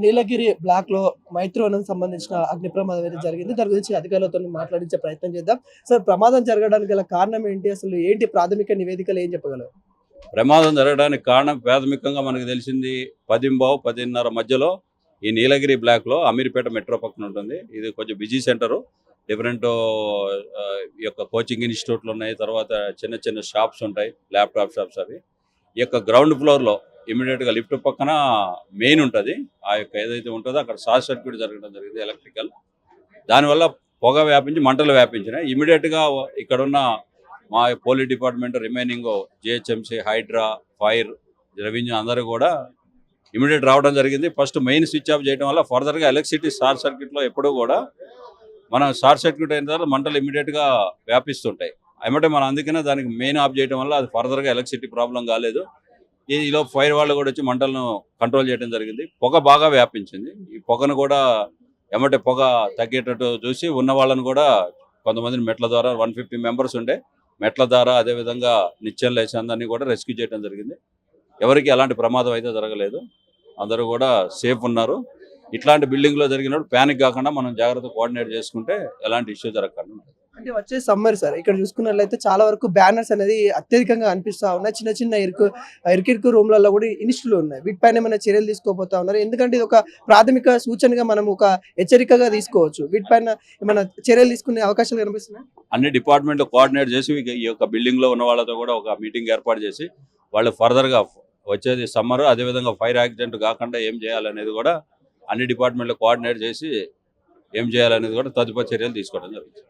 నీలగిరి black లో మైత్రివనం సంబంధించిన అగ్ని ప్రమాదం అయితే జరిగింది. దాని గురించి అధికారులతో మాట్లాడించే ప్రయత్నం చేద్దాం. సార్, ప్రమాదం జరగడానికి గల కారణం ఏంటి? అసలు ఏంటి ప్రాథమిక నివేదికలు ఏం చెప్పగలరు? ప్రమాదం జరగడానికి కారణం ప్రాథమికంగా మనకు తెలిసింది 10:15, 10:30 మధ్యలో ఈ నీలగిరి బ్లాక్లో అమీర్పేట మెట్రో పక్కన ఉంటుంది. ఇది కొంచెం బిజీ సెంటరు. డిఫరెంట్ ఈ యొక్క కోచింగ్ ఇన్స్టిట్యూట్లు ఉన్నాయి. తర్వాత చిన్న చిన్న షాప్స్ ఉంటాయి, ల్యాప్టాప్ షాప్స్. అవి ఈ యొక్క గ్రౌండ్ ఫ్లోర్లో ఇమీడియట్గా లిఫ్ట్ పక్కన మెయిన్ ఉంటుంది. ఆ యొక్క ఏదైతే ఉంటుందో అక్కడ షార్ట్ సర్క్యూట్ జరగడం జరిగింది, ఎలక్ట్రికల్. దానివల్ల పొగ వ్యాపించి మంటలు వ్యాపించినాయి. ఇమీడియట్గా ఇక్కడున్న మా police department, remaining GHMC, Hydraa, fire, revenue అందరూ కూడా ఇమీడియట్ రావడం జరిగింది. ఫస్ట్ మెయిన్ స్విచ్ ఆఫ్ చేయడం వల్ల ఫర్దర్గా ఎలక్ట్రిసిటీ షార్ట్ సర్క్యూట్లో ఎప్పుడూ కూడా మనం షార్ట్ సర్క్యూట్ అయిన తర్వాత మంటలు ఇమీడియట్గా వ్యాపిస్తుంటాయి. ఏమంటే మనం అందుకనే దానికి మెయిన్ ఆఫ్ చేయడం వల్ల అది ఫర్దర్గా ఎలక్ట్రిసిటీ ప్రాబ్లం కాలేదు. ఈలో ఫైర్ వాళ్ళు కూడా వచ్చి మంటలను కంట్రోల్ చేయడం జరిగింది. పొగ బాగా వ్యాపించింది. ఈ పొగను కూడా ఏమంటే పొగ తగ్గేటట్టు చూసి ఉన్న వాళ్ళని కూడా కొంతమందిని మెట్ల ద్వారా 150 మెంబర్స్ ఉండే మెట్ల ద్వారా, అదేవిధంగా నిచ్చెనలు వేసి అందరినీ కూడా రెస్క్యూ చేయడం జరిగింది. ఎవరికి ఎలాంటి ప్రమాదం అయితే జరగలేదు. అందరూ కూడా సేఫ్ ఉన్నారు. ఇట్లాంటి బిల్డింగ్లో జరిగినప్పుడు ప్యానిక్ కాకుండా మనం జాగ్రత్త కోఆర్డినేట్ చేసుకుంటే ఎలాంటి ఇష్యూ జరగకుండా ఉంటుంది. అంటే వచ్చే సమ్మర్ సార్, ఇక్కడ చూసుకున్నట్లయితే చాలా వరకు బ్యానర్స్ అనేది అత్యధికంగా అనిపిస్తా ఉన్నాయి. చిన్న చిన్న ఇరుకిరుకు రూమ్లలో కూడా ఇన్స్టులు ఉన్నాయి. వీటిపైన ఏమైనా చర్యలు తీసుకోబోతా ఉన్నారు? ఎందుకంటే ఇది ఒక ప్రాథమిక సూచనగా మనం ఒక హెచ్చరికగా తీసుకోవచ్చు. వీటిపైన ఏమైనా చర్యలు తీసుకునే అవకాశాలు కనిపిస్తున్నాయి? అన్ని డిపార్ట్మెంట్లు కోఆర్డినేట్ చేసి ఈ యొక్క బిల్డింగ్లో ఉన్న వాళ్ళతో కూడా ఒక మీటింగ్ ఏర్పాటు చేసి వాళ్ళు ఫర్దర్గా వచ్చేది సమ్మర్, అదేవిధంగా ఫైర్ యాక్సిడెంట్ కాకుండా ఏం చేయాలనేది కూడా అన్ని డిపార్ట్మెంట్లు కోఆర్డినేట్ చేసి ఏం చేయాలనేది కూడా తదుపరి చర్యలు తీసుకోవడం జరుగుతుంది.